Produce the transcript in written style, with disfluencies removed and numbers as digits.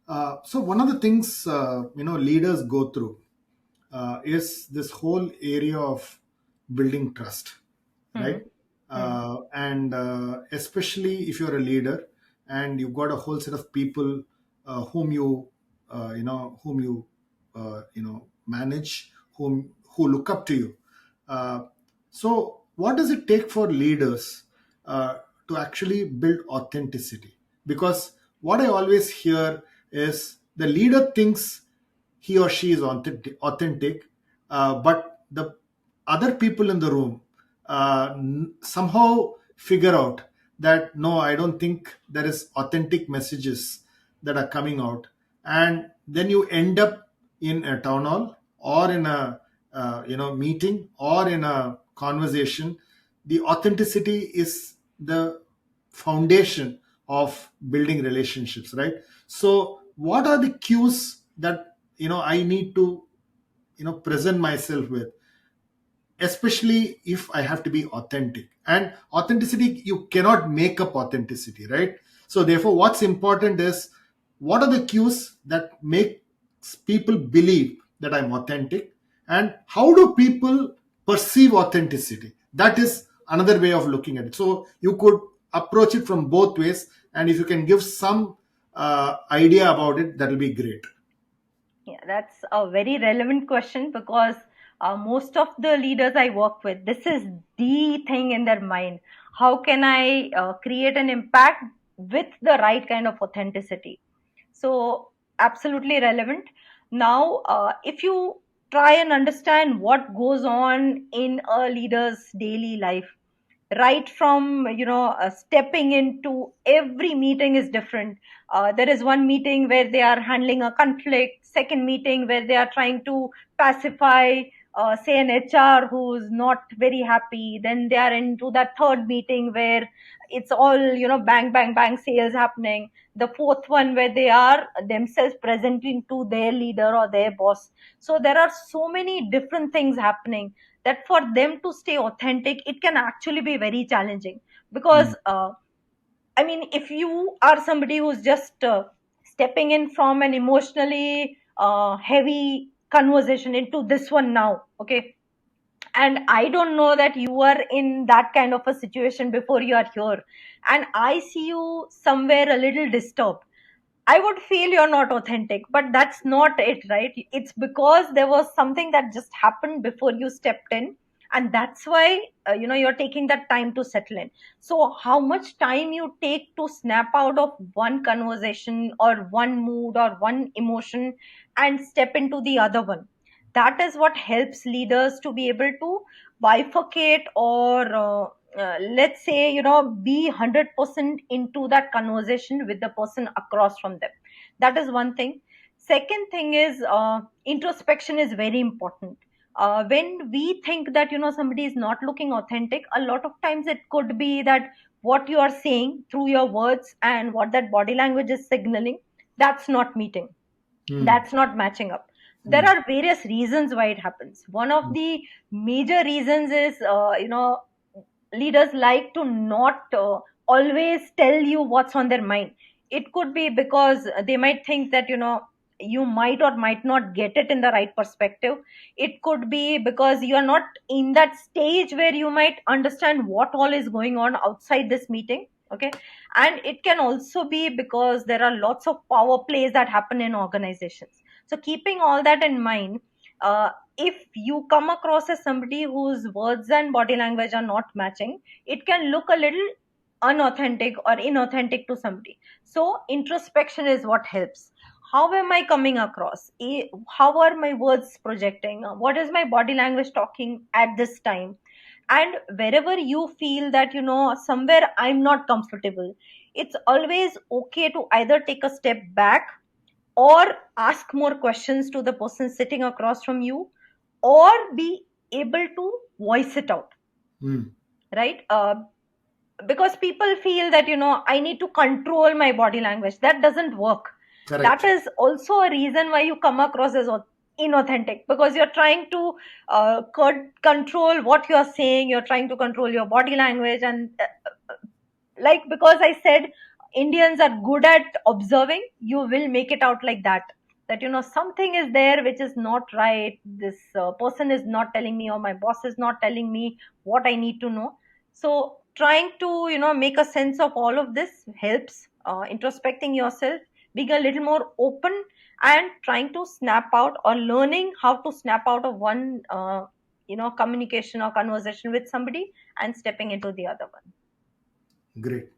So one of the things leaders go through is this whole area of building trust, Hmm. right? Hmm. And especially if you're a leader and you've got a whole set of people whom you whom you manage, who look up to you. Uh, so what does it take for leaders to actually build authenticity? Because what I always hear is the leader thinks he or she is authentic, but the other people in the room somehow figure out that no, I don't think there is authentic messages that are coming out, and then you end up in a town hall or in a meeting or in a conversation. The authenticity is the foundation of building relationships, right? So what are the cues that I need to present myself with, especially if I have to be authentic? And authenticity, you cannot make up authenticity, right? So therefore, what's important is, what are the cues that makes people believe that I'm authentic, and how do people perceive authenticity? That is another way of looking at it. So you could approach it from both ways, and if you can give some idea about it, that will be great. Yeah, that's a very relevant question because most of the leaders I work with, this is the thing in their mind. How can I create an impact with the right kind of authenticity? So, absolutely relevant. Now, if you try and understand what goes on in a leader's daily life, right from stepping into every meeting is different. There is one meeting where they are handling a conflict, second meeting where they are trying to pacify say an HR who's not very happy, then they are into that third meeting where it's all bang bang bang sales happening, the fourth one where they are themselves presenting to their leader or their boss. So there are so many different things happening that for them to stay authentic, it can actually be very challenging because Mm. I mean, if you are somebody who's just stepping in from an emotionally heavy conversation into this one now, okay, and I don't know that you are in that kind of a situation before you are here, and I see you somewhere a little disturbed, I would feel you're not authentic, but that's not it, right? It's because there was something that just happened before you stepped in, and that's why you're taking that time to settle in. So, how much time you take to snap out of one conversation or one mood or one emotion and step into the other one? That is what helps leaders to be able to bifurcate or let's say be 100% into that conversation with the person across from them. That is one thing. Second thing is introspection is very important. When we think that somebody is not looking authentic, a lot of times it could be that what you are saying through your words and what that body language is signaling, that's not meeting, Mm. that's not matching up. There Mm. are various reasons why it happens. One of the major reasons is leaders like to not always tell you what's on their mind. It could be because they might think that you might or might not get it in the right perspective. It could be because you are not in that stage where you might understand what all is going on outside this meeting, okay. And it can also be because there are lots of power plays that happen in organizations. So keeping all that in mind, if you come across as somebody whose words and body language are not matching, it can look a little unauthentic or inauthentic to somebody. So introspection is what helps. How am I coming across? How are my words projecting? What is my body language talking at this time? And wherever you feel that somewhere I'm not comfortable, it's always okay to either take a step back or ask more questions to the person sitting across from you, or be able to voice it out, Mm. right? Because people feel that I need to control my body language. That doesn't work. That Correct. is also a reason why you come across as inauthentic, because you're trying to control what you're saying, you're trying to control your body language. And like, because I said Indians are good at observing, you will make it out like that. That something is there which is not right. This person is not telling me, or my boss is not telling me what I need to know. So trying to make a sense of all of this helps. Introspecting yourself, being a little more open, and trying to snap out, or learning how to snap out of one communication or conversation with somebody and stepping into the other one. Great.